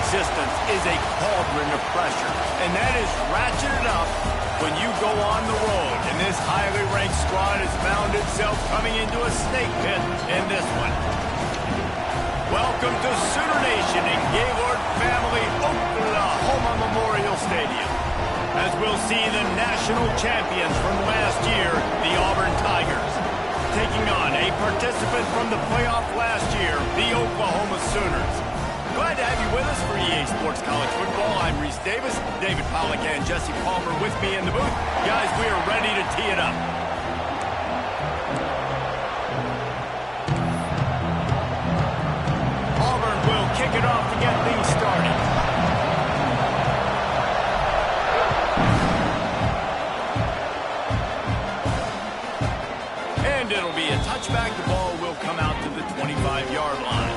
existence is a cauldron of pressure, and that is ratcheted up when you go on the road. And this highly ranked squad has found itself coming into a snake pit in this one. Welcome to Sooner Nation in Gaylord Family Oklahoma Memorial Stadium, as we'll see the national champions from last year, the Auburn Tigers, taking on a participant from the playoff last year, the Oklahoma Sooners. Glad to have you with us for EA Sports College Football. I'm Reese Davis, David Pollack and Jesse Palmer with me in the booth. Guys, we are ready to tee it up. Auburn will kick it off to get things started. And it'll be a touchback. The ball will come out to the 25-yard line.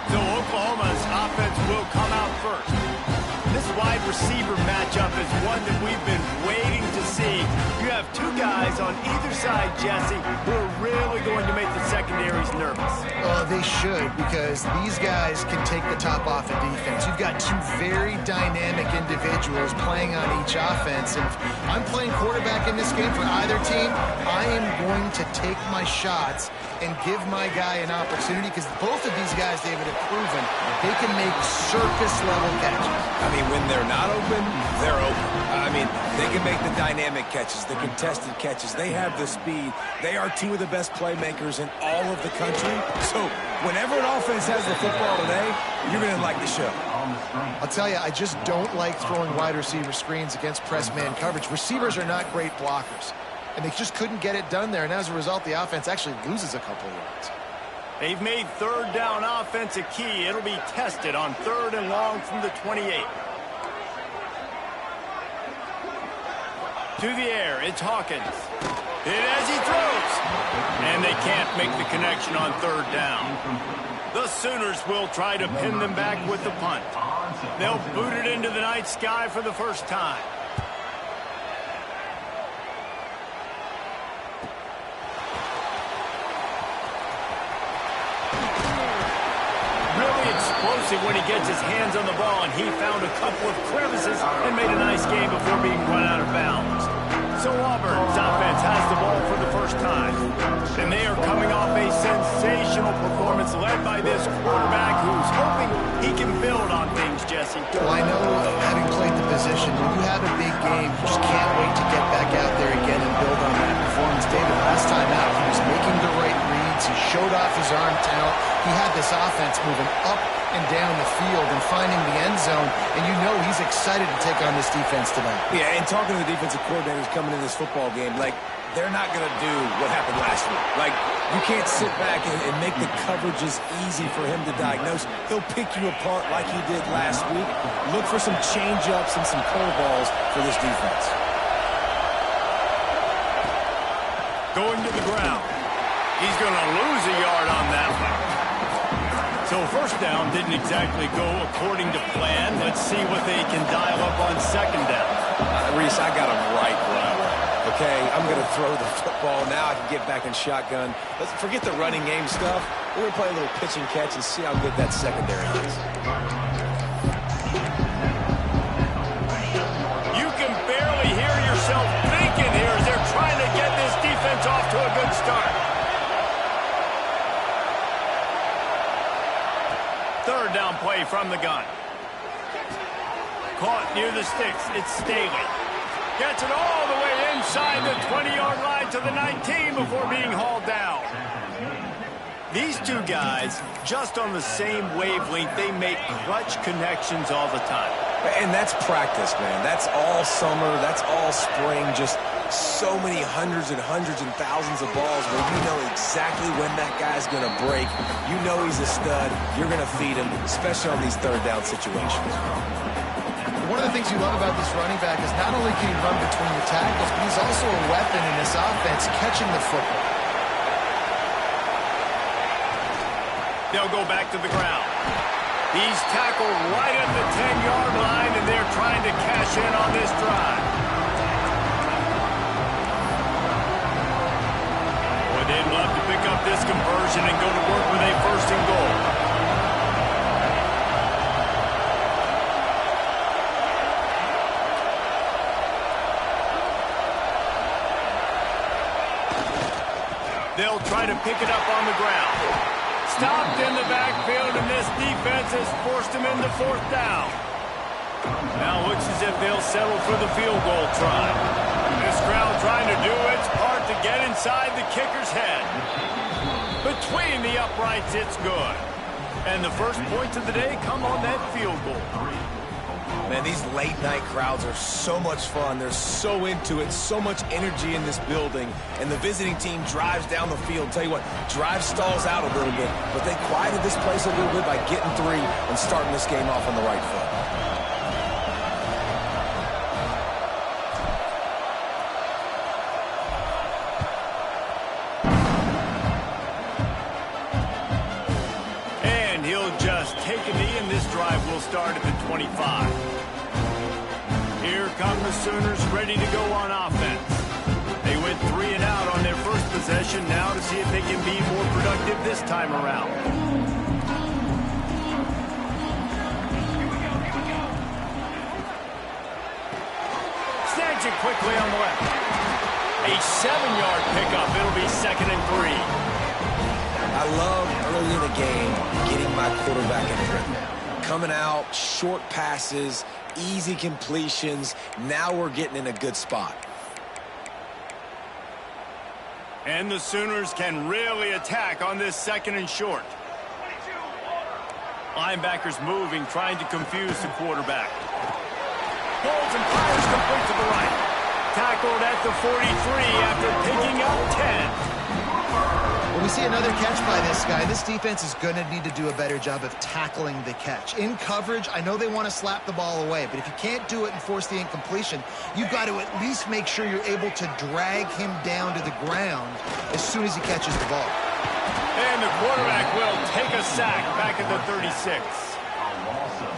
So Oklahoma's offense will come out first. This wide receiver matchup is one that we've been waiting to see. You have two guys on either side, Jesse, who are really going to make the secondaries nervous. Oh, they should, because these guys can take the top off of defense. You've got two very dynamic individuals playing on each offense, and if I'm playing quarterback in this game for either team, I am going to take my shots and give my guy an opportunity, because both of these guys, David, have proven they can make circus-level catches. I mean, when they're not open, they're open. I mean, they can make the dynamic catches, the contested catches. They have the speed. They are two of the best playmakers in all of the country. So whenever an offense has the football today, you're going to like the show. I'll tell you, I just don't like throwing wide receiver screens against press man coverage. Receivers are not great blockers, and they just couldn't get it done there. And as a result, the offense actually loses a couple of yards. They've made third down offense a key. It'll be tested on 3rd and long from the 28. To the air, it's Hawkins. Hit as he throws. And they can't make the connection on 3rd down. The Sooners will try to pin them back with the punt. They'll boot it into the night sky for the first time. Explosive when he gets his hands on the ball, and he found a couple of crevices and made a nice game before being run out of bounds. So Auburn's offense has the ball for the first time, and they are coming off a sensational performance led by this quarterback who's hoping he can build on things, Jesse. Well, I know, having played the position, when you have a big game, you just can't wait to get back out there again and build on that performance. David, last time out, he was making the right reads. He showed off his arm talent. He had this offense moving up and down the field and finding the end zone, and you know he's excited to take on this defense tonight. Yeah, and talking to the defensive coordinators coming in this football game, like, they're not going to do what happened last week. Like, you can't sit back and make the coverages easy for him to diagnose. He'll pick you apart like he did last week. Look for some change-ups and some curveballs for this defense. Going to the ground. He's going to lose a yard on that one. So first down didn't exactly go according to plan. Let's see what they can dial up on 2nd down. Reese, I got him right where I want. Okay, I'm going to throw the football. Now I can get back in shotgun. Let's forget the running game stuff. We're going to play a little pitch and catch and see how good that secondary is. You can barely hear yourself thinking here as they're trying to get this defense off to a good start. 3rd down play from the gun. Caught near the sticks. It's Staley. Gets it all the way inside the 20-yard line to the 19 before being hauled down. These two guys, just on the same wavelength, they make clutch connections all the time. And that's practice, man. That's all summer. That's all spring. Just so many hundreds and thousands of balls where you know exactly when that guy's going to break. You know he's a stud. You're going to feed him, especially on these 3rd down situations. One of the things you love about this running back is not only can he run between the tackles, but he's also a weapon in this offense catching the football. They'll go back to the ground. He's tackled right at the 10-yard line, and they're trying to cash in on this drive. Boy, they'd love to pick up this conversion and go to work with a 1st and goal. They'll try to pick it up on the ground. Stopped in the backfield, and this defense has forced him into fourth down. Now looks as if they'll settle for the field goal try. This crowd trying to do its part to get inside the kicker's head. Between the uprights, it's good. And the first points of the day come on that field goal. Man, these late-night crowds are so much fun. They're so into it, so much energy in this building. And the visiting team drives down the field. Tell you what, drive stalls out a little bit, but they quieted this place a little bit by getting 3 and starting this game off on the right foot. And he'll just take a knee, and this drive will start at the 25. Here come the Sooners ready to go on offense. They went 3 and out on their first possession, now to see if they can be more productive this time around. Snatch it quickly on the left. A 7-yard pickup. It'll be 2nd and 3. I love early in the game getting my quarterback in rhythm. Coming out, short passes, easy completions. Now we're getting in a good spot. And the Sooners can really attack on this 2nd and short. Linebackers moving, trying to confuse the quarterback. Holds and fires complete to the right. Tackled at the 43 after picking up 10. When we see another catch by this guy, this defense is going to need to do a better job of tackling the catch. In coverage, I know they want to slap the ball away, but if you can't do it and force the incompletion, you've got to at least make sure you're able to drag him down to the ground as soon as he catches the ball. And the quarterback will take a sack back at the 36.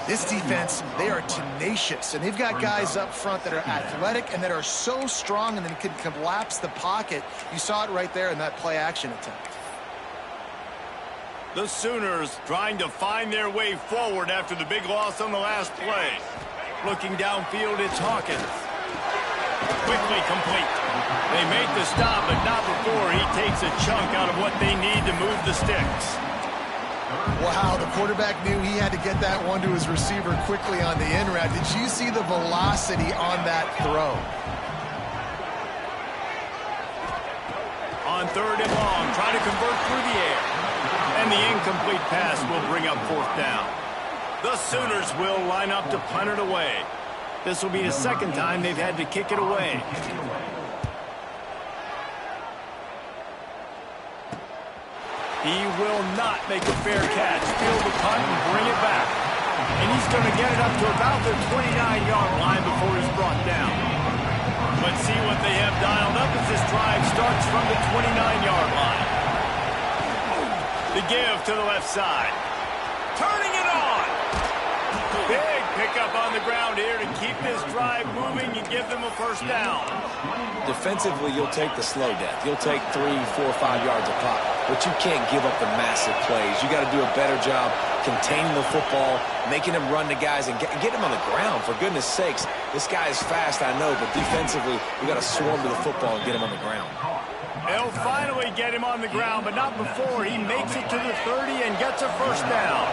This defense, they are tenacious, and they've got guys up front that are athletic and that are so strong and then can collapse the pocket. You saw it right there in that play-action attempt. The Sooners trying to find their way forward after the big loss on the last play. Looking downfield, it's Hawkins. Quickly complete. They make the stop, but not before he takes a chunk out of what they need to move the sticks. Wow, the quarterback knew he had to get that one to his receiver quickly on the in route. Did you see the velocity on that throw? On 3rd and long, trying to convert through the air. And the incomplete pass will bring up 4th down. The Sooners will line up to punt it away. This will be the 2nd time they've had to kick it away. He will not make a fair catch. Field the punt and bring it back. And he's going to get it up to about the 29-yard line before he's brought down. Let's see what they have dialed up as this drive starts from the 29-yard line. The give to the left side. Turning it on. Big pickup on the ground here to keep this drive moving and give them a first down. Defensively, you'll take the slow death. You'll take 3, 4, 5 yards a pop, but you can't give up the massive plays. You got to do a better job containing the football, making him run to guys, and get him on the ground. For goodness sakes, this guy is fast, I know, but defensively, we got to swarm to the football and get him on the ground. They'll finally get him on the ground, but not before he makes it to the 30 and gets a first down.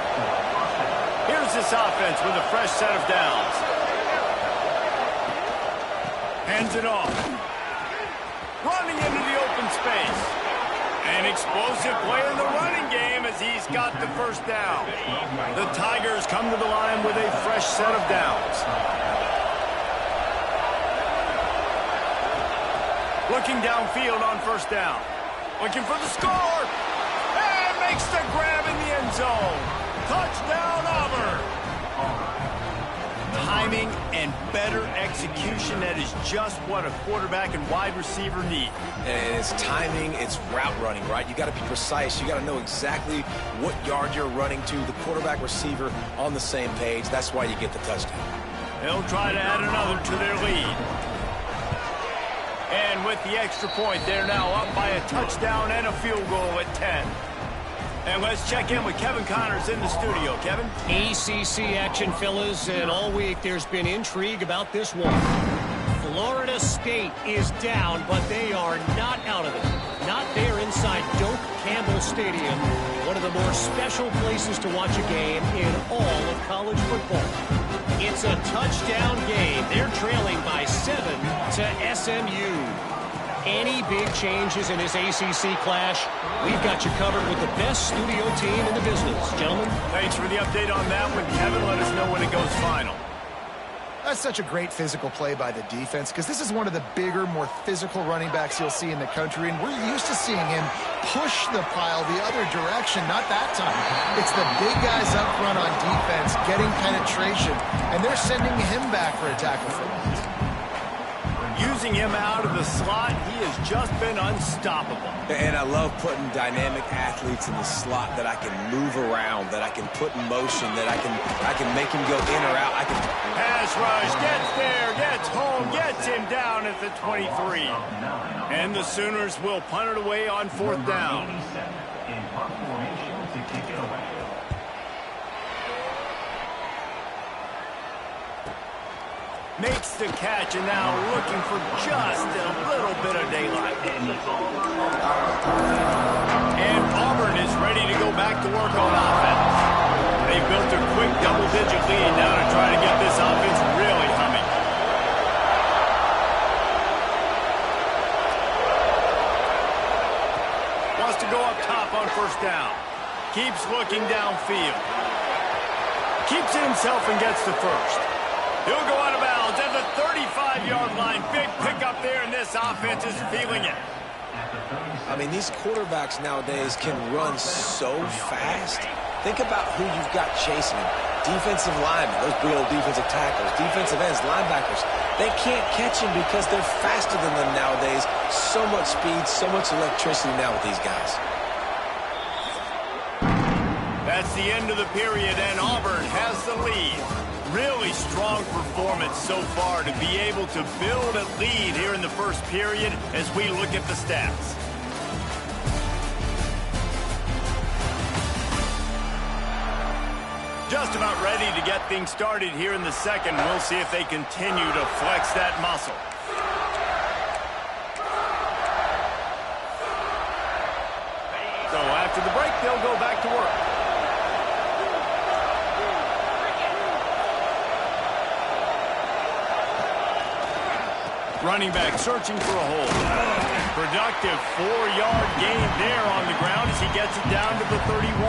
Here's this offense with a fresh set of downs. Hands it off. Running into the open space. An explosive play in the running game as he's got the first down. The Tigers come to the line with a fresh set of downs. Looking downfield on first down. Looking for the score. And makes the grab in the end zone. Touchdown, Auburn. Timing and better execution, that is just what a quarterback and wide receiver need. And it's timing, it's route running, right? You got to be precise. You got to know exactly what yard you're running to. The quarterback receiver on the same page. That's why you get the touchdown. They'll try to add another to their lead. And with the extra point, they're now up by a touchdown and a field goal at 10. And let's check in with Kevin Connors in the studio. Kevin? ACC action, fellas, and all week there's been intrigue about this one. Florida State is down, but they are not out of it. not there inside Doak Campbell Stadium, one of the more special places to watch a game in all of college football. It's a touchdown game. They're trailing by 7 to SMU. Any big changes in this ACC clash, we've got you covered with the best studio team in the business. Gentlemen. Thanks for the update on that one, Kevin. Let us know when it goes final. That's such a great physical play by the defense because this is one of the bigger, more physical running backs you'll see in the country, and we're used to seeing him push the pile the other direction. Not that time. It's the big guys up front on defense getting penetration, and they're sending him back for a tackle for loss. Using him out of the slot, he has just been unstoppable. And I love putting dynamic athletes in the slot that I can move around, that I can put in motion, that I can make him go in or out. Pass rush, gets there, gets home, gets him down at the 23. And the Sooners will punt it away on 4th down. Makes the catch, and now looking for just a little bit of daylight. And Auburn is ready to go back to work on offense. They built a quick double-digit lead now to try to get this offense really humming. Wants to go up top on 1st down. Keeps looking downfield. Keeps it himself and gets the first. He'll go out of bounds at the 35-yard line. Big pickup there, and this offense is feeling it. I mean, these quarterbacks nowadays can run so fast. Think about who you've got chasing them. Defensive linemen, those big old defensive tackles, defensive ends, linebackers. They can't catch him because they're faster than them nowadays. So much speed, so much electricity now with these guys. That's the end of the period, and Auburn has the lead. Really strong performance so far to be able to build a lead here in the first period as we look at the stats. Just about ready to get things started here in the second. We'll see if they continue to flex that muscle. So after the break, they'll go back to work. Running back searching for a hole. Productive 4-yard gain there on the ground as he gets it down to the 31.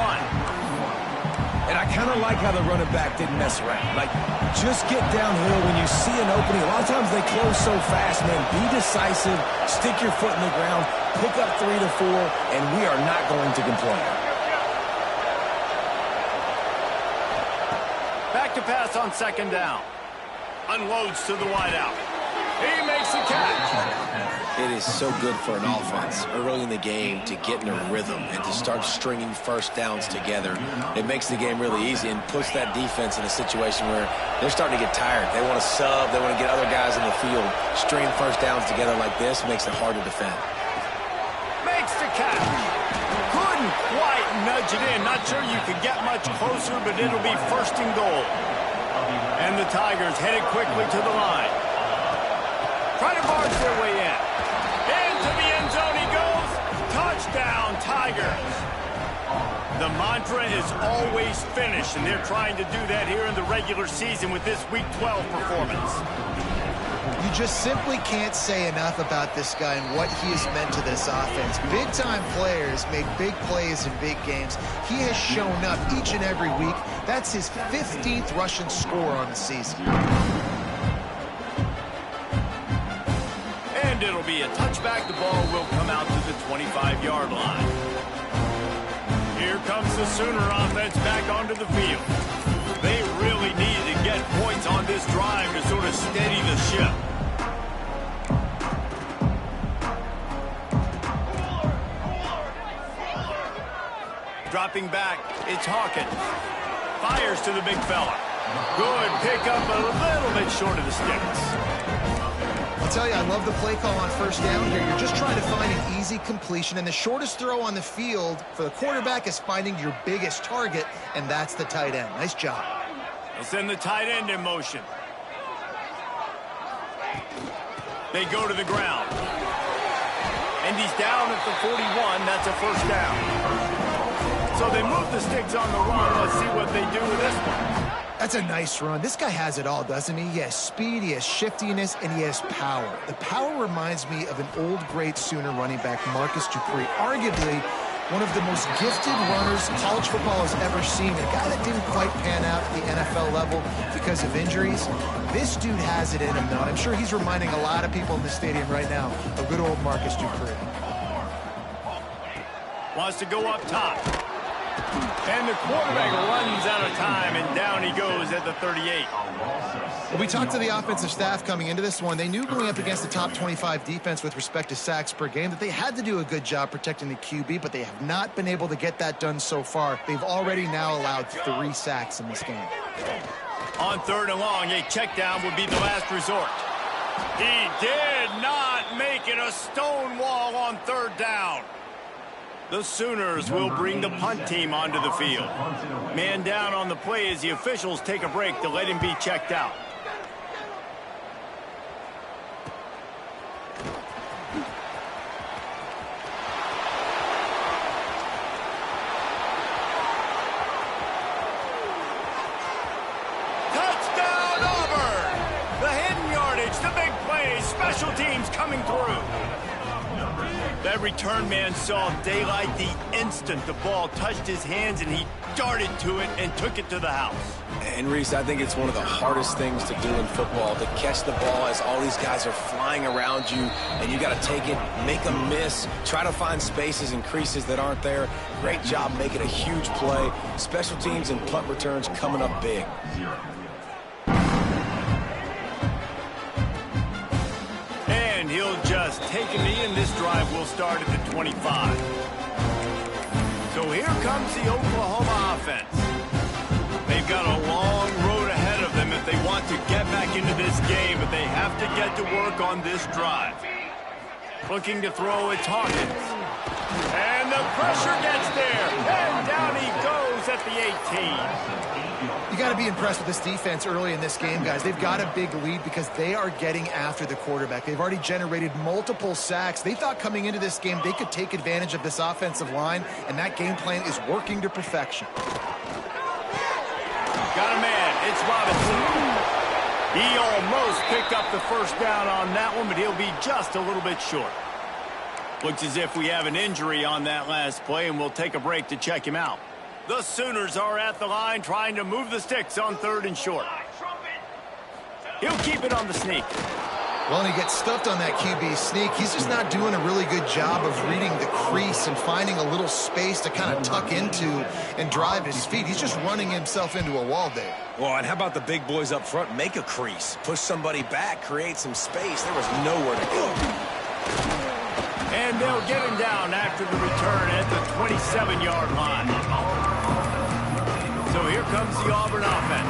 And I kind of like how the running back didn't mess around. Like, just get downhill when you see an opening. A lot of times they close so fast, man. Be decisive, stick your foot in the ground, pick up 3 to 4, and we are not going to complain. Back to pass on 2nd down. Unloads to the wideout. He makes the catch. It is so good for an offense early in the game to get in a rhythm and to start stringing first downs together. It makes the game really easy and puts that defense in a situation where they're starting to get tired. They want to sub. They want to get other guys in the field. Stringing first downs together like this makes it hard to defend. Makes the catch. Couldn't quite nudge it in. Not sure you could get much closer, but it'll be 1st and goal. And the Tigers headed quickly to the line. Trying to barge their way in. Into the end zone he goes. Touchdown, Tigers. The mantra is always finish, and they're trying to do that here in the regular season with this Week 12 performance. You just simply can't say enough about this guy and what he has meant to this offense. Big-time players make big plays in big games. He has shown up each and every week. That's his 15th rushing score on the season. And it'll be a touchback. The ball will come out to the 25-yard line. Here comes the Sooner offense back onto the field. They really need to get points on this drive to sort of steady the ship. Dropping back, it's Hawkins. Fires to the big fella. Good pickup, a little bit short of the sticks. I'll tell you, I love the play call on 1st down here. You're just trying to find an easy completion, and the shortest throw on the field for the quarterback is finding your biggest target, and that's the tight end. Nice job. They'll send the tight end in motion. They go to the ground. And he's down at the 41. That's a first down. So they move the sticks on the run. Let's see what they do with this one. That's a nice run. This guy has it all, doesn't he? He has speed, he has shiftiness, and he has power. The power reminds me of an old, great Sooner running back, Marcus Dupree. Arguably one of the most gifted runners college football has ever seen. A guy that didn't quite pan out at the NFL level because of injuries. This dude has it in him, though. I'm sure he's reminding a lot of people in the stadium right now of good old Marcus Dupree. Wants to go up top. And the quarterback runs out of time, and down he goes at the 38. We talked to the offensive staff coming into this one. They knew going up against the top 25 defense with respect to sacks per game that they had to do a good job protecting the QB, but they have not been able to get that done so far. They've already now allowed 3 sacks in this game. On 3rd and long, a check down would be the last resort. He did not make it a stone wall on 3rd down. The Sooners will bring the punt team onto the field. Man down on the play as the officials take a break to let him be checked out. Touchdown, Auburn! The hidden yardage, the big play, special teams coming through. That return man saw daylight the instant the ball touched his hands, and he darted to it and took it to the house. And, Reese, I think it's one of the hardest things to do in football, to catch the ball as all these guys are flying around you, and you got to take it, make a miss, try to find spaces and creases that aren't there. Great job making a huge play. Special teams and punt returns coming up big. And he'll just take a knee, and this drive will start at the 25. So here comes the Oklahoma offense. They've got a long road ahead of them if they want to get back into this game, but they have to get to work on this drive. Looking to throw, it's Hawkins. And the pressure gets there, and down he goes at the 18. You got to be impressed with this defense early in this game, guys. They've got a big lead because they are getting after the quarterback. They've already generated multiple sacks. They thought coming into this game they could take advantage of this offensive line, and that game plan is working to perfection. Got a man. It's Robinson. He almost picked up the first down on that one, but he'll be just a little bit short. Looks as if we have an injury on that last play, and we'll take a break to check him out. The Sooners are at the line trying to move the sticks on 3rd and short. He'll keep it on the sneak. Well, and he gets stuffed on that QB sneak. He's just not doing a really good job of reading the crease and finding a little space to kind of tuck into and drive his feet. He's just running himself into a wall there. Well, and how about the big boys up front? Make a crease. Push somebody back. Create some space. There was nowhere to go. And they'll get him down after the return at the 27-yard line. So here comes the Auburn offense.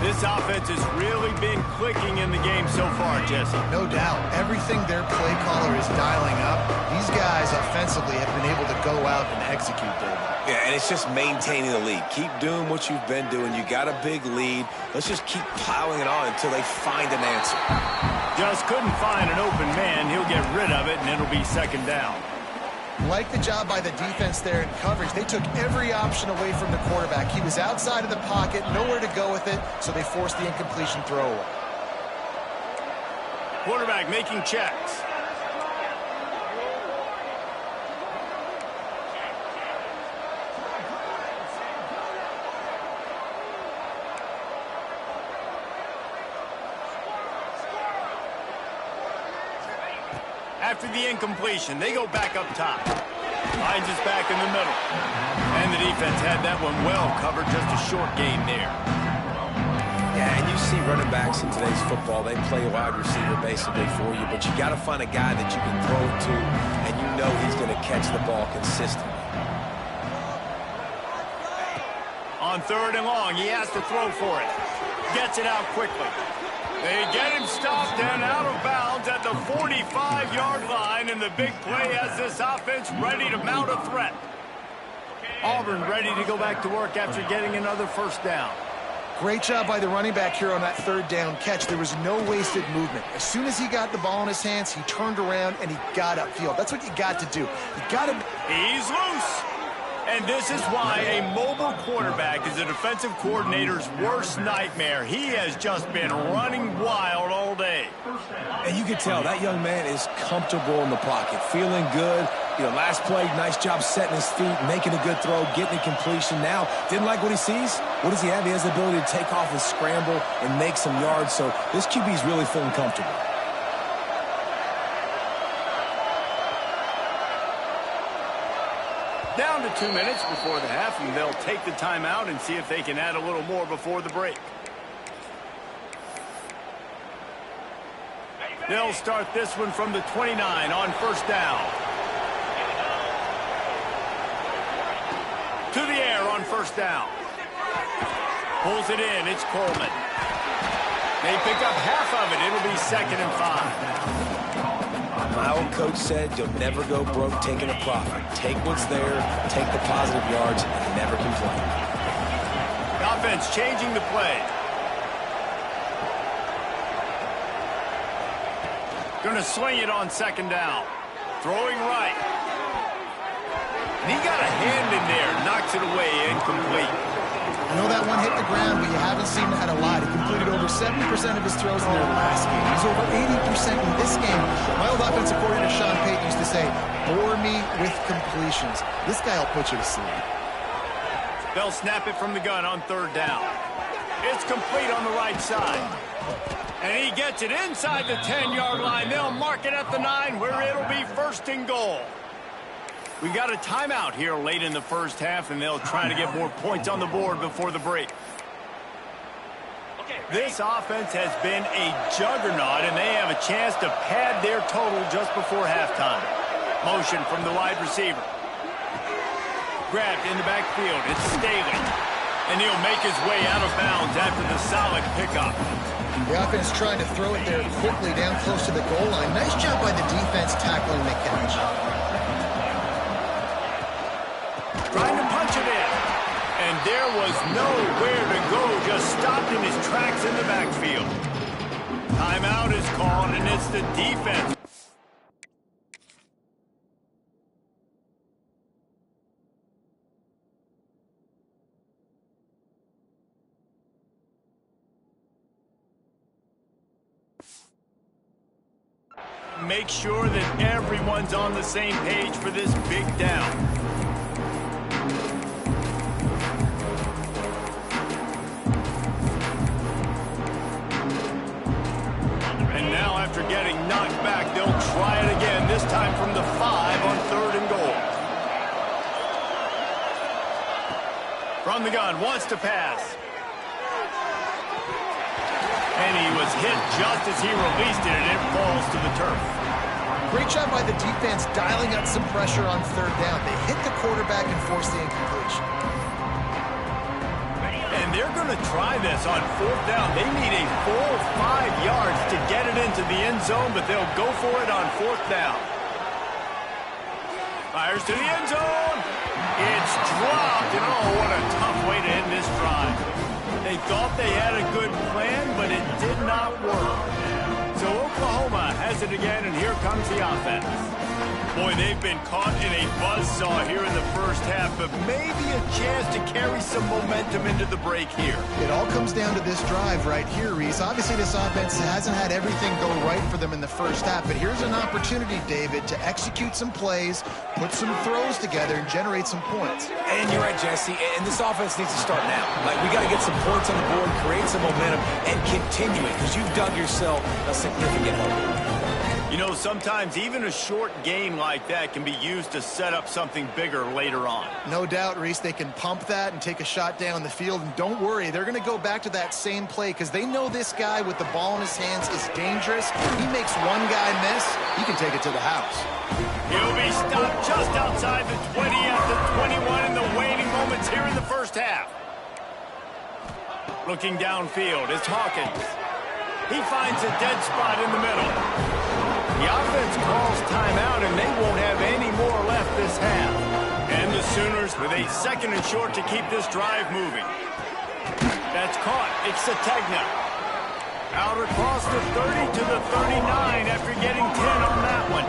This offense has really been clicking in the game so far, Jesse. No doubt. Everything their play caller is dialing up, these guys offensively have been able to go out and execute, David. Yeah, and it's just maintaining the lead. Keep doing what you've been doing. You got a big lead. Let's just keep piling it on until they find an answer. Just couldn't find an open man. He'll get rid of it, and it'll be 2nd down. Like the job by the defense there in coverage. They took every option away from the quarterback. He was outside of the pocket, nowhere to go with it, so they forced the incompletion throw away. Quarterback making checks. After the incompletion, they go back up top. Hines is back in the middle. And the defense had that one well covered, just a short gain there. Yeah, and you see running backs in today's football, they play a wide receiver basically for you, but you got to find a guy that you can throw it to, and you know he's going to catch the ball consistently. On 3rd and long, he has to throw for it. Gets it out quickly. They get him stopped and out of bounds at the 45-yard line, and the big play has this offense ready to mount a threat. Auburn ready to go back to work after getting another first down. Great job by the running back here on that third down catch. There was no wasted movement. As soon as he got the ball in his hands, he turned around and he got upfield. That's what you got to do. You got to... He's loose. And this is why a mobile quarterback is a defensive coordinator's worst nightmare. He has just been running wild all day. And you can tell that young man is comfortable in the pocket, feeling good. You know, last play, nice job setting his feet, making a good throw, getting a completion. Now, didn't like what he sees? What does he have? He has the ability to take off and scramble and make some yards. So this QB is really feeling comfortable. Down to 2 minutes before the half, and they'll take the timeout and see if they can add a little more before the break. They'll start this one from the 29 on first down. To the air on first down. Pulls it in. It's Coleman. They pick up half of it. It'll be 2nd and 5. My old coach said you'll never go broke taking a profit. Take what's there, take the positive yards, and never complain. Offense changing the play. Going to swing it on 2nd down. Throwing right. And he got a hand in there. Knocks it away. Incomplete. I know that one hit the ground, but you haven't seen that a lot. He completed over 70% of his throws in their last game. He's over 80% in this game. My old offensive coordinator, Sean Payton, used to say, bore me with completions. This guy will put you to sleep. They'll snap it from the gun on 3rd down. It's complete on the right side. And he gets it inside the 10-yard line. They'll mark it at the 9, where it'll be 1st and goal. We got a timeout here late in the first half, and they'll try to get more points on the board before the break. This offense has been a juggernaut, and they have a chance to pad their total just before halftime. Motion from the wide receiver. Grabbed in the backfield. It's Staley. And he'll make his way out of bounds after the solid pickup. The offense trying to throw it there quickly down close to the goal line. Nice job by the defense tackling the catch. Trying to punch it in. And there was nowhere to go, just stopped in his tracks in the backfield. Timeout is called, and it's the defense. Make sure that everyone's on the same page for this big down. After getting knocked back, they'll try it again, this time from the 5 on 3rd and goal. From the gun, wants to pass. And he was hit just as he released it, and it falls to the turf. Great job by the defense dialing up some pressure on 3rd down. They hit the quarterback and forced the incompletion. And they're going to try this on 4th down. They need a full 5 yards to get it into the end zone, but they'll go for it on 4th down. Fires to the end zone. It's dropped, and oh, what a tough way to end this drive. They thought they had a good plan, but it did not work. So Oklahoma has it again, and here comes the offense. Boy, they've been caught in a buzzsaw here in the first half, but maybe a chance to carry some momentum into the break here. It all comes down to this drive right here, Reese. Obviously, this offense hasn't had everything go right for them in the first half, but here's an opportunity, David, to execute some plays, put some throws together, and generate some points. And you're right, Jesse, and this offense needs to start now. Like, we got to get some points on the board, create some momentum, and continue it, because you've dug yourself a significant hole. You know, sometimes even a short game like that can be used to set up something bigger later on. No doubt, Reese, they can pump that and take a shot down the field. And don't worry, they're going to go back to that same play because they know this guy with the ball in his hands is dangerous. He makes one guy miss, he can take it to the house. He'll be stopped just outside the 20 at the 21 in the waning moments here in the first half. Looking downfield, it's Hawkins. He finds a dead spot in the middle. The offense calls timeout, and they won't have any more left this half. And the Sooners with a 2nd and short to keep this drive moving. That's caught. It's Sategna. Out across the 30 to the 39 after getting 10 on that one.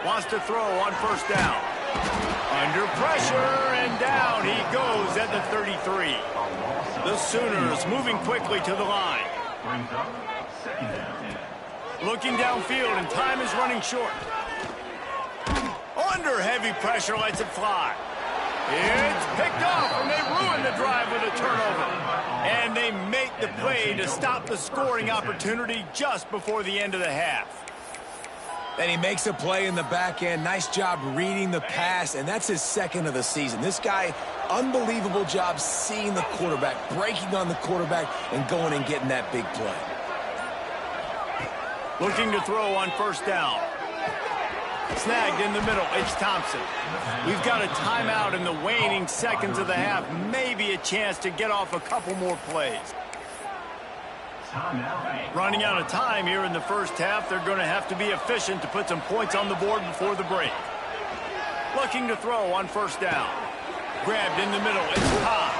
Wants to throw on first down. Under pressure, and down he goes at the 33. The Sooners moving quickly to the line. Looking downfield, and time is running short. Under heavy pressure, lets it fly. It's picked off, and they ruin the drive with a turnover. And they make the play to stop the scoring opportunity just before the end of the half. And he makes a play in the back end. Nice job reading the pass, and that's his second of the season. This guy, unbelievable job seeing the quarterback, breaking on the quarterback, and going and getting that big play. Looking to throw on first down. Snagged in the middle. It's Thompson. We've got a timeout in the waning seconds of the half. Maybe a chance to get off a couple more plays. Running out of time here in the first half. They're going to have to be efficient to put some points on the board before the break. Looking to throw on first down. Grabbed in the middle. It's Cobb.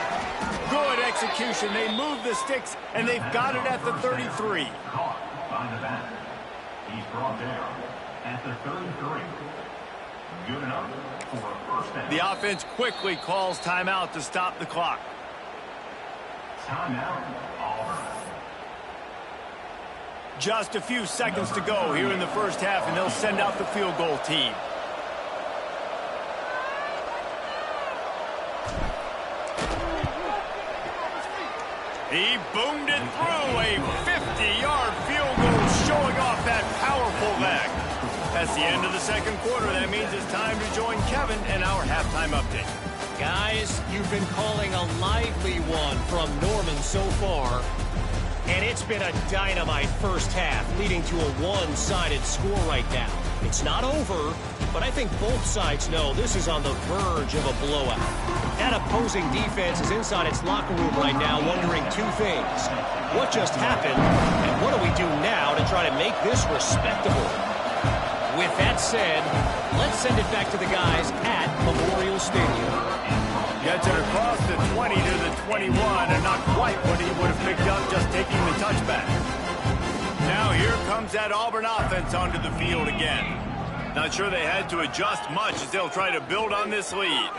Good execution. They move the sticks, and they've got it at the 33. He's brought down at the 33. Good enough for a first down. The offense quickly calls timeout to stop the clock. Timeout, Auburn. Just a few seconds to go here in the first half, and they'll send out the field goal team. He boomed it through. A 50-yard field goal showing off that powerful leg. That's the end of the second quarter. That means it's time to join Kevin and our halftime update. Guys, you've been calling a lively one from Norman so far. And it's been a dynamite first half, leading to a one-sided score right now. It's not over, but I think both sides know this is on the verge of a blowout. That opposing defense is inside its locker room right now wondering two things. What just happened, and what do we do now to try to make this respectable? With that said, let's send it back to the guys at Memorial Stadium. Gets it across the 20 to the 21, and not quite what he would have picked up just taking the touchback. Now here comes that Auburn offense onto the field again. Not sure they had to adjust much as they'll try to build on this lead.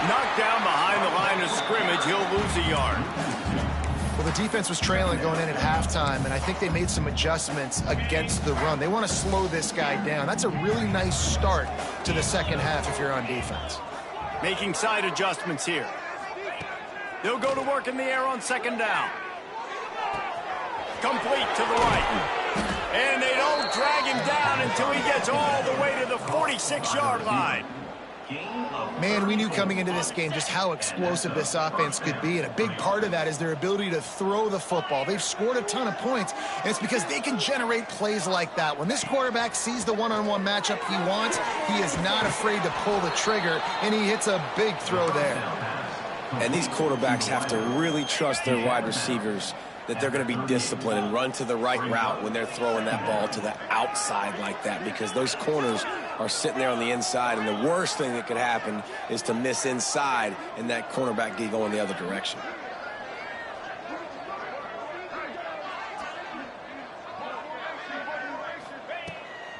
Knocked down behind the line of scrimmage, he'll lose a yard. Well, the defense was trailing going in at halftime, and I think they made some adjustments against the run. They want to slow this guy down. That's a really nice start to the second half if you're on defense. Making side adjustments here. They'll go to work in the air on second down. Complete to the right. And they don't drag him down until he gets all the way to the 46-yard line. Man, we knew coming into this game just how explosive this offense could be, and a big part of that is their ability to throw the football. They've scored a ton of points, and it's because they can generate plays like that. When this quarterback sees the one-on-one matchup he wants, he is not afraid to pull the trigger, and he hits a big throw there. And these quarterbacks have to really trust their wide receivers that they're going to be disciplined and run to the right route when they're throwing that ball to the outside like that, because those corners are sitting there on the inside, and the worst thing that could happen is to miss inside and that cornerback get going the other direction.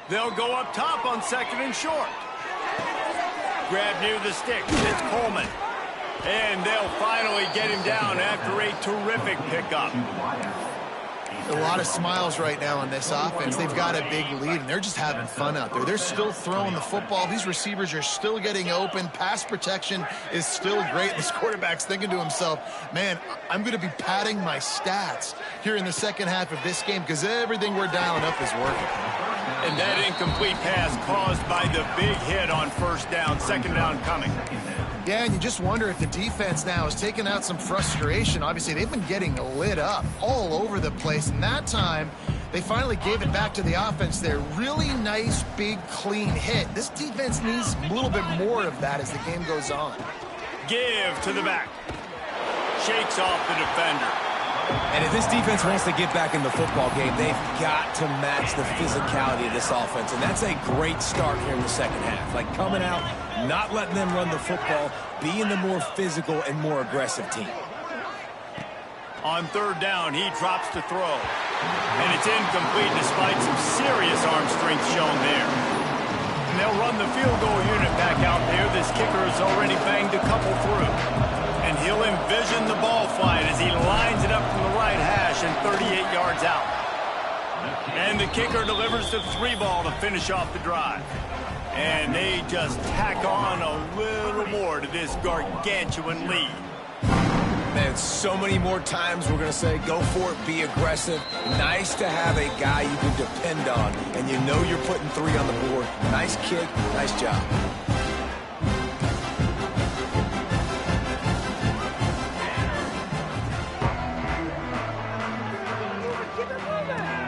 They'll go up top on second and short. Grab near the sticks. It's Coleman. And they'll finally get him down after a terrific pickup. A lot of smiles right now on this offense. They've got a big lead, and they're just having fun out there. They're still throwing the football. These receivers are still getting open. Pass protection is still great. This quarterback's thinking to himself, man, I'm going to be padding my stats here in the second half of this game because everything we're dialing up is working. And that incomplete pass caused by the big hit on first down. Second down coming. Yeah, and you just wonder if the defense now is taking out some frustration. Obviously, they've been getting lit up all over the place. And that time, they finally gave it back to the offense there. Really nice, big, clean hit. This defense needs a little bit more of that as the game goes on. Give to the back. Shakes off the defender. And if this defense wants to get back in the football game, they've got to match the physicality of this offense. And that's a great start here in the second half. Like coming out, not letting them run the football, being the more physical and more aggressive team. On third down, he drops to throw. And it's incomplete despite some serious arm strength shown there. And they'll run the field goal unit back out there. This kicker has already banged a couple through. And he'll envision the ball flight as he lines it up from the right hash and 38 yards out. And the kicker delivers the 3-ball to finish off the drive. And they just tack on a little more to this gargantuan lead. Man, so many more times we're going to say, go for it, be aggressive. Nice to have a guy you can depend on, and you know you're putting 3 on the board. Nice kick, nice job.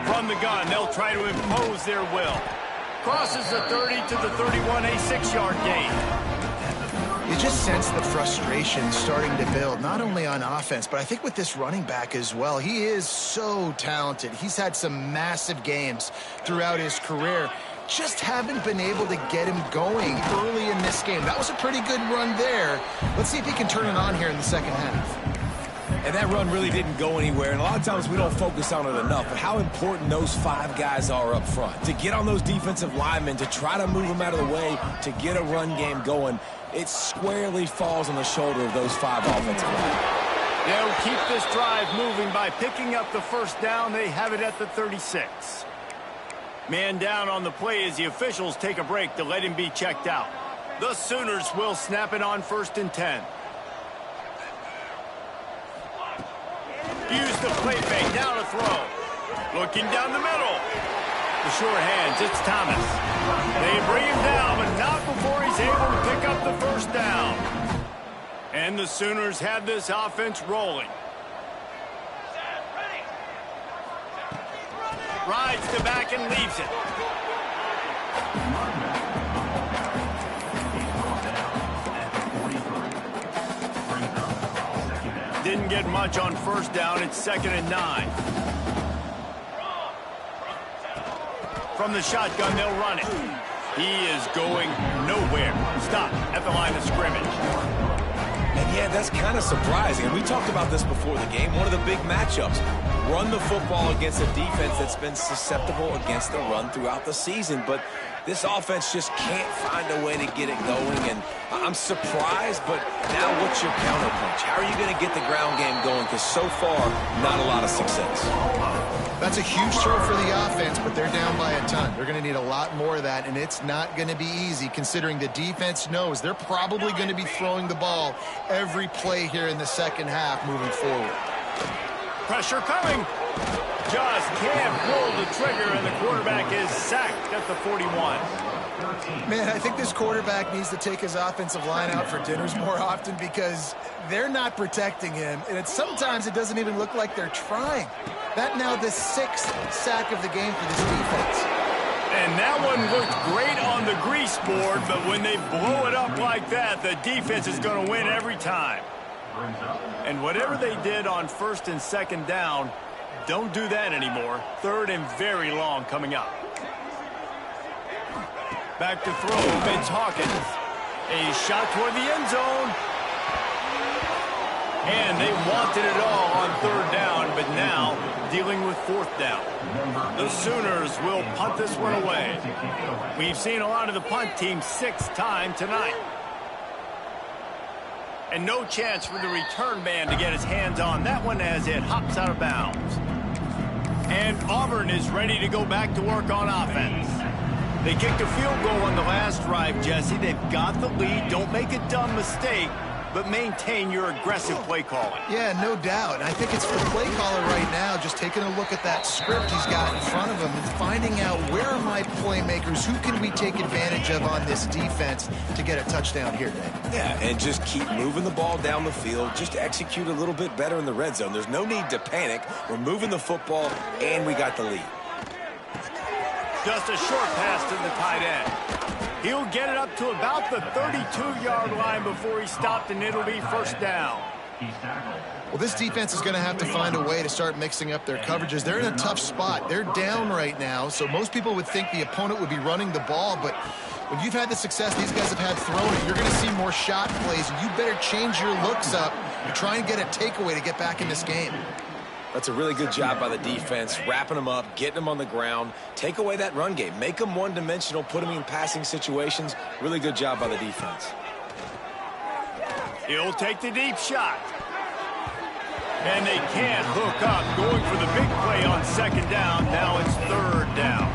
From the gun, they'll try to impose their will. Crosses the 30 to the 31, a 6-yard gain. You just sense the frustration starting to build, not only on offense, but I think with this running back as well. He is so talented. He's had some massive games throughout his career. Just haven't been able to get him going early in this game. That was a pretty good run there. Let's see if he can turn it on here in the second half. And that run really didn't go anywhere, and a lot of times we don't focus on it enough, but how important those 5 guys are up front. To get on those defensive linemen, to try to move them out of the way, to get a run game going, it squarely falls on the shoulder of those 5 offensive linemen. They'll keep this drive moving by picking up the first down. They have it at the 36. Man down on the play as the officials take a break to let him be checked out. The Sooners will snap it on 1st and 10. Use the play fake, now to throw. Looking down the middle. The short hands, it's Thomas. They bring him down, but not before he's able to pick up the first down. And the Sooners have this offense rolling. Rides to back and leaves it. Didn't get much on first down. It's 2nd and 9. From the shotgun, they'll run it. He is going nowhere. Stop at the line of scrimmage. And yeah, that's kind of surprising. And we talked about this before the game. One of the big matchups. Run the football against a defense that's been susceptible against the run throughout the season. But this offense just can't find a way to get it going. And I'm surprised, but now what's your counterpunch? How are you going to get the ground game going? Because so far, not a lot of success. That's a huge throw for the offense, but they're down by a ton. They're going to need a lot more of that, and it's not going to be easy considering the defense knows they're probably going to be throwing the ball every play here in the second half moving forward. Pressure coming. Just can't pull the trigger, and the quarterback is sacked at the 41. Man, I think this quarterback needs to take his offensive line out for dinners more often because they're not protecting him, and sometimes it doesn't even look like they're trying. That now the 6th sack of the game for this defense. And that one looked great on the grease board, but when they blow it up like that, the defense is going to win every time. And whatever they did on 1st and 2nd down, don't do that anymore. 3rd and very long coming up. Back to throw, Vince Hawkins. A shot toward the end zone. And they wanted it all on 3rd down, but now dealing with 4th down. The Sooners will punt this one away. We've seen a lot of the punt team 6th time tonight. And no chance for the return man to get his hands on that one as it hops out of bounds. And Auburn is ready to go back to work on offense. They kicked a field goal on the last drive, Jesse. They've got the lead. Don't make a dumb mistake, but maintain your aggressive play calling. Yeah, no doubt. I think it's the play caller right now just taking a look at that script he's got in front of him and finding out where are my playmakers, who can we take advantage of on this defense to get a touchdown here today. Yeah, and just keep moving the ball down the field. Just execute a little bit better in the red zone. There's no need to panic. We're moving the football, and we got the lead. Just a short pass to the tight end. He'll get it up to about the 32-yard line before he stopped, and it'll be 1st down. He's tackled Well, this defense is going to have to find a way to start mixing up their coverages. They're in a tough spot. They're down right now, so most people would think the opponent would be running the ball, but when you've had the success these guys have had throwing it, you're going to see more shot plays. You better change your looks up and try and get a takeaway to get back in this game. That's a really good job by the defense, wrapping them up, getting them on the ground. Take away that run game. Make them one-dimensional, put them in passing situations. Really good job by the defense. He'll take the deep shot. And they can't hook up, going for the big play on second down. Now it's third down.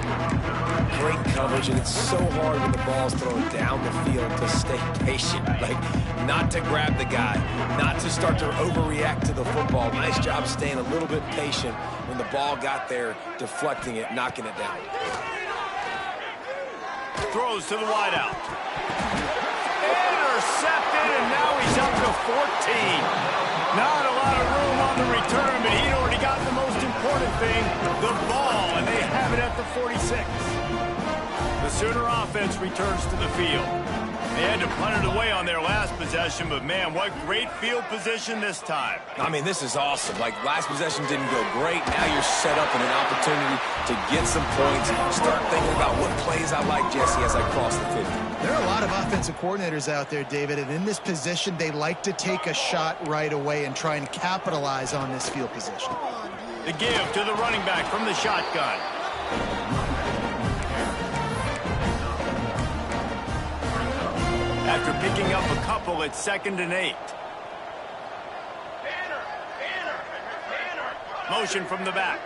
Great coverage, and it's so hard when the ball's thrown down the field to stay patient. Like, not to grab the guy, not to start to overreact to the football. Nice job staying a little bit patient when the ball got there, deflecting it, knocking it down. Throws to the wideout. Intercepted, and now he's up to 14. Not a lot of room on the return, but he'd already got the most important thing, the ball, and they have it at the 46. The Sooner offense returns to the field. They had to punt it away on their last possession, but man, what great field position this time. I mean, this is awesome. Like, last possession didn't go great. Now you're set up in an opportunity to get some points. Start thinking about what plays I like, Jesse, as I cross the 50. There are a lot of offensive coordinators out there, David, and in this position, they like to take a shot right away and try and capitalize on this field position. The give to the running back from the shotgun. After picking up a couple, it's 2nd and 8. Motion from the back.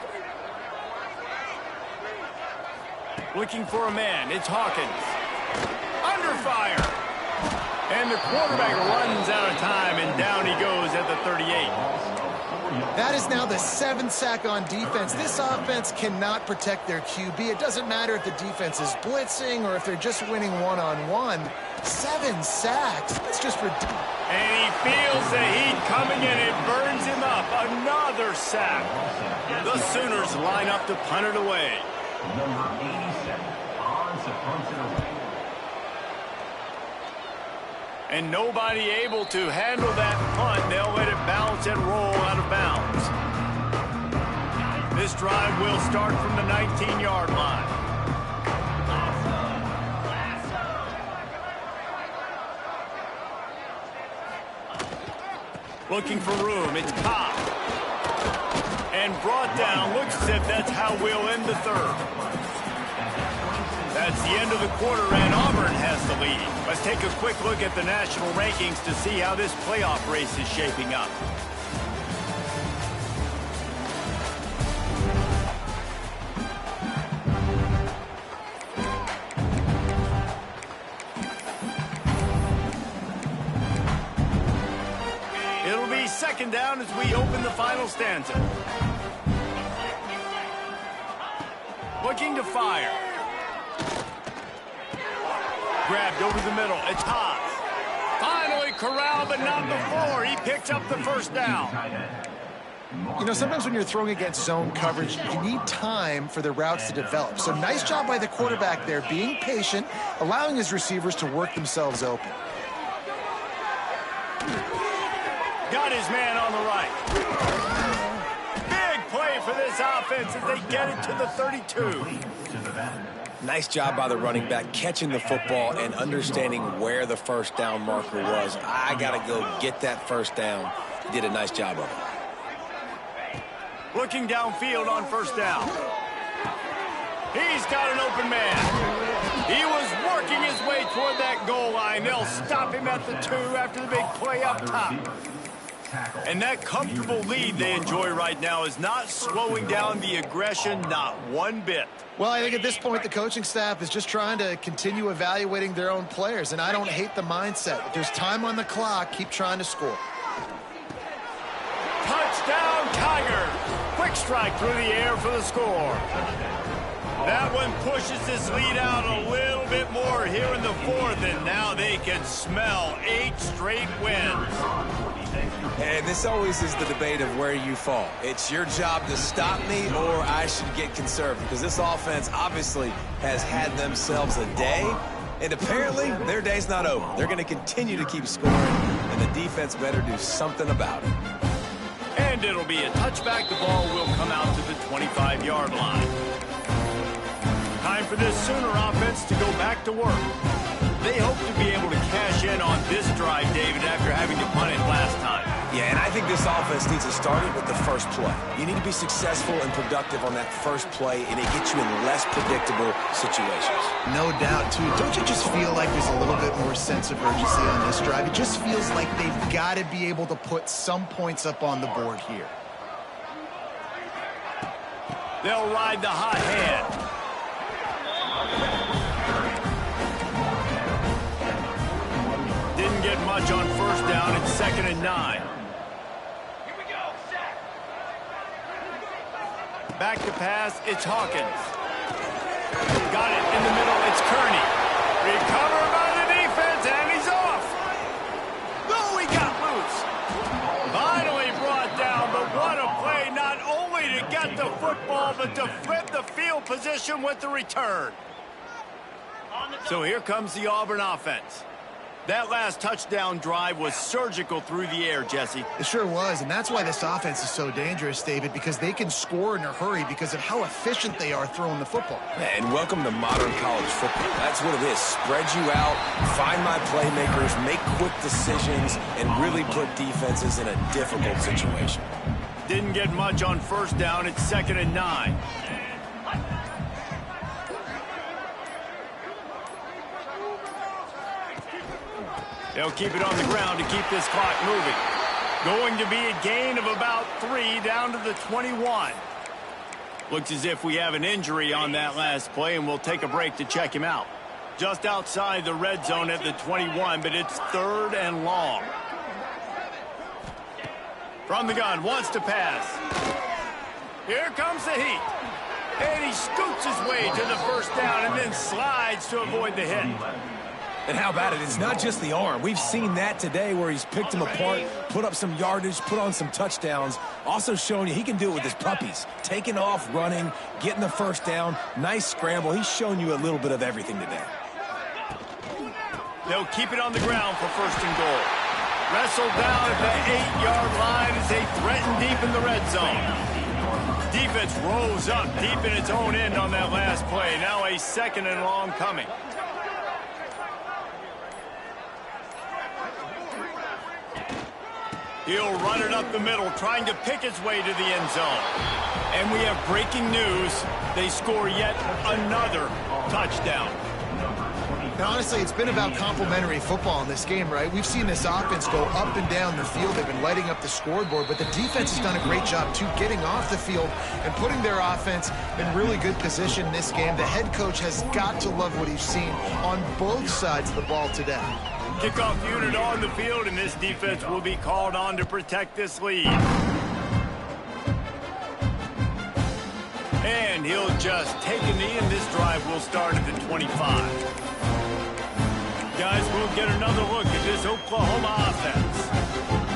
Looking for a man. It's Hawkins. Under fire. And the quarterback runs out of time, and down he goes at the 38. That is now the 7th sack on defense. This offense cannot protect their QB. It doesn't matter if the defense is blitzing or if they're just winning one-on-one. 7 sacks. That's just ridiculous. And he feels the heat coming in. It burns him up. Another sack. The Sooners line up to punt it away. Number 87, on to punt it away. And nobody able to handle that punt. They'll let it bounce and roll out of bounds. This drive will start from the 19-yard line. Looking for room. It's Cobb. And brought down. Looks as if that's how we'll end the third. That's the end of the quarter, and Auburn has the lead. Let's take a quick look at the national rankings to see how this playoff race is shaping up. It'll be 2nd down as we open the final stanza. Looking to fire. Grabbed over the middle. It's Haas. Finally corralled, but not before. He picks up the 1st down. You know, sometimes when you're throwing against zone coverage, you need time for the routes to develop. So nice job by the quarterback there, being patient, allowing his receivers to work themselves open. Got his man on the right. Big play for this offense as they get it to the 32. Nice job by the running back, catching the football and understanding where the 1st down marker was. I got to go get that 1st down. He did a nice job of it. Looking downfield on 1st down. He's got an open man. He was working his way toward that goal line. They'll stop him at the 2 after the big play up top. And that comfortable lead they enjoy right now is not slowing down the aggression, not one bit. Well, I think at this point the coaching staff is just trying to continue evaluating their own players, and I don't hate the mindset. If there's time on the clock, keep trying to score. Touchdown, Tigers! Quick strike through the air for the score. That one pushes this lead out a little bit more here in the 4th, and now they can smell 8 straight wins. And this always is the debate of where you fall. It's your job to stop me, or I should get conservative, because this offense obviously has had themselves a day, and apparently their day's not over. They're going to continue to keep scoring, and the defense better do something about it. And it'll be a touchback. The ball will come out to the 25-yard line. Time for this Sooner offense to go back to work. They hope to be able to cash in on this drive, David, after having to punt it last time. Yeah, and I think this offense needs to start it with the first play. You need to be successful and productive on that first play, and it gets you in less predictable situations. No doubt, too. Don't you just feel like there's a little bit more sense of urgency on this drive? It just feels like they've got to be able to put some points up on the board here. They'll ride the hot hand. Didn't get much on first down. It's 2nd and 9. Back to pass, it's Hawkins. Got it in the middle, it's Kearney. Recovered by the defense, and he's off. Oh, he got loose. Finally brought down, but what a play, not only to get the football, but to flip the field position with the return. So here comes the Auburn offense. That last touchdown drive was surgical through the air, Jesse. It sure was, and that's why this offense is so dangerous, David, because they can score in a hurry because of how efficient they are throwing the football. And welcome to modern college football. That's what it is. Spread you out, find my playmakers, make quick decisions, and really put defenses in a difficult situation. Didn't get much on first down. It's 2nd and 9. They'll keep it on the ground to keep this clock moving. Going to be a gain of about 3 down to the 21. Looks as if we have an injury on that last play, and we'll take a break to check him out. Just outside the red zone at the 21, but it's 3rd and long. From the gun, wants to pass. Here comes the heat. And he scoots his way to the first down and then slides to avoid the hit. And how about it? It's not just the arm. We've seen that today where he's picked them apart, put up some yardage, put on some touchdowns. Also showing you he can do it with his puppies. Taking off, running, getting the first down. Nice scramble. He's shown you a little bit of everything today. They'll keep it on the ground for 1st and goal. Wrestled down at the 8-yard line as they threaten deep in the red zone. Defense rose up deep in its own end on that last play. Now a 2nd and long coming. He'll run it up the middle, trying to pick his way to the end zone. And we have breaking news. They score yet another touchdown. Now, honestly, it's been about complementary football in this game, right? We've seen this offense go up and down the field. They've been lighting up the scoreboard, but the defense has done a great job, too, getting off the field and putting their offense in really good position in this game. The head coach has got to love what he's seen on both sides of the ball today. Kickoff unit on the field, and this defense will be called on to protect this lead. And he'll just take a knee, and this drive will start at the 25. Guys, we'll get another look at this Oklahoma offense.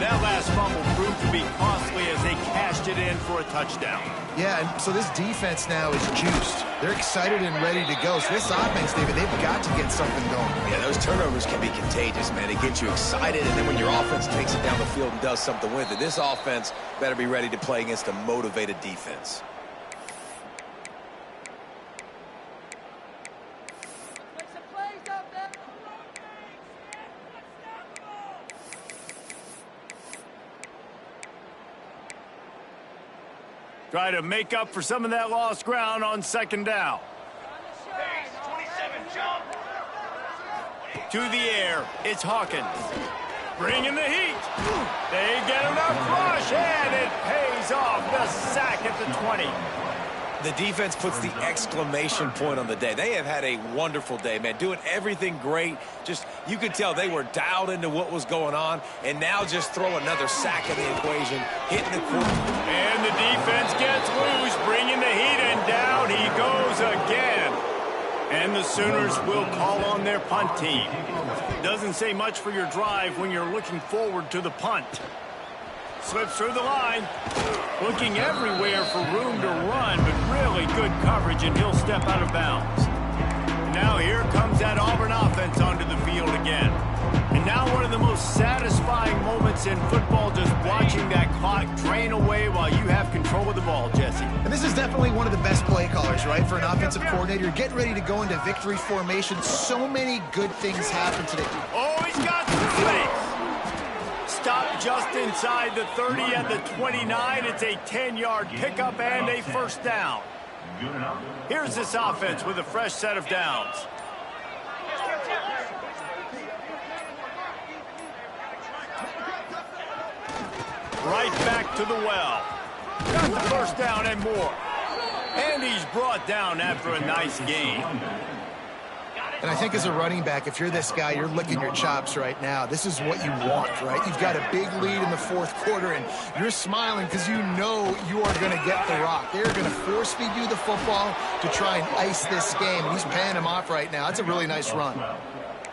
That last fumble proved to be costly as they cashed it in for a touchdown. Yeah, and so this defense now is juiced. They're excited and ready to go. So this offense, David, they've got to get something going. Yeah, those turnovers can be contagious, man. They get you excited, and then when your offense takes it down the field and does something with it, this offense better be ready to play against a motivated defense. Try to make up for some of that lost ground on 2nd down. To the air, it's Hawkins. Bringing the heat. They get enough rush, and it pays off. The sack at the 20. The defense puts the exclamation point on the day. They have had a wonderful day, man. Doing everything great. Just, you could tell they were dialed into what was going on. And now just throw another sack in the equation. Hitting the quarter. And the defense gets loose, bringing the heat, and down he goes again. And the Sooners will call on their punt team. Doesn't say much for your drive when you're looking forward to the punt. Slips through the line. Looking everywhere for room to run, but really good coverage, and he'll step out of bounds. Now here comes that Auburn offense onto the field again. And Now one of the most satisfying moments in football, just watching that clock drain away while you have control of the ball, Jesse. And this is definitely one of the best play callers, right, for an offensive coordinator. You're getting ready to go into victory formation. So many good things happen today. Oh, he's got some space. Stop just inside the 30 at the 29. It's a 10-yard pickup and a first down. Here's this offense with a fresh set of downs. Right back to the well. Got the first down and more. And he's brought down after a nice gain. And I think as a running back, if you're this guy, you're licking your chops right now. This is what you want, right? You've got a big lead in the fourth quarter, and you're smiling because you know you are going to get the rock. They're going to force-feed you the football to try and ice this game. And he's paying him off right now. That's a really nice run.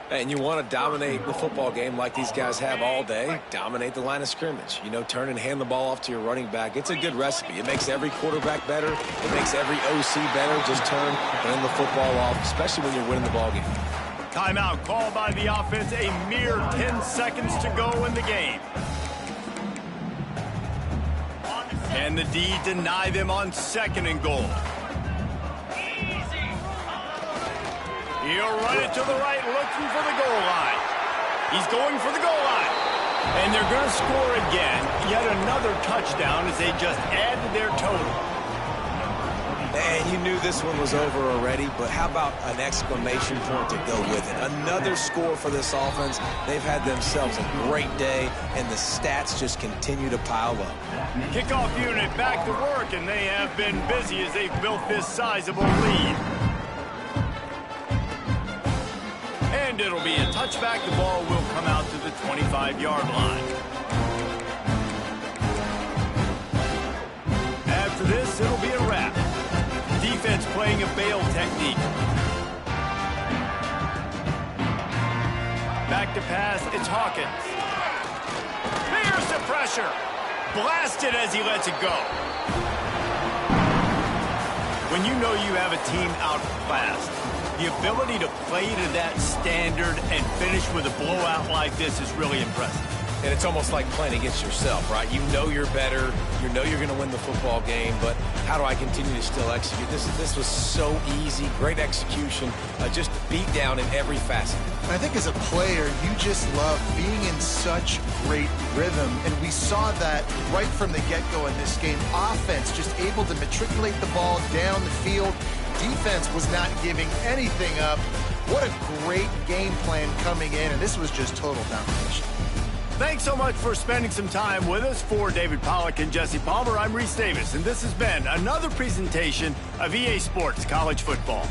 And you want to dominate the football game like these guys have all day. Dominate the line of scrimmage. You know, turn and hand the ball off to your running back. It's a good recipe. It makes every quarterback better. It makes every OC better. Just turn, hand the football off, especially when you're winning the ball game. Timeout called by the offense. A mere 10 seconds to go in the game. Can the D deny them on 2nd and goal? He'll run it to the right, looking for the goal line. He's going for the goal line. And they're going to score again. Yet another touchdown as they just added their total. And you knew this one was over already, but how about an exclamation point to go with it? Another score for this offense. They've had themselves a great day, and the stats just continue to pile up. Kickoff unit back to work, and they have been busy as they've built this sizable lead. And it'll be a touchback. The ball will come out to the 25-yard line. After this, it'll be a wrap. Defense playing a bail technique. Back to pass, it's Hawkins. Here's the pressure. Blasted as he lets it go. When you know you have a team outclassed, the ability to play to that standard and finish with a blowout like this is really impressive. And it's almost like playing against yourself, right? You know you're better. You know you're going to win the football game, but how do I continue to still execute? This was so easy. Great execution. Just beat down in every facet. I think as a player, you just love being in such great rhythm, and we saw that right from the get-go in this game. Offense just able to matriculate the ball down the field. Defense was not giving anything up. What a great game plan coming in, and this was just total domination. Thanks so much for spending some time with us. For David Pollack and Jesse Palmer, I'm Reese Davis, and this has been another presentation of EA Sports College Football.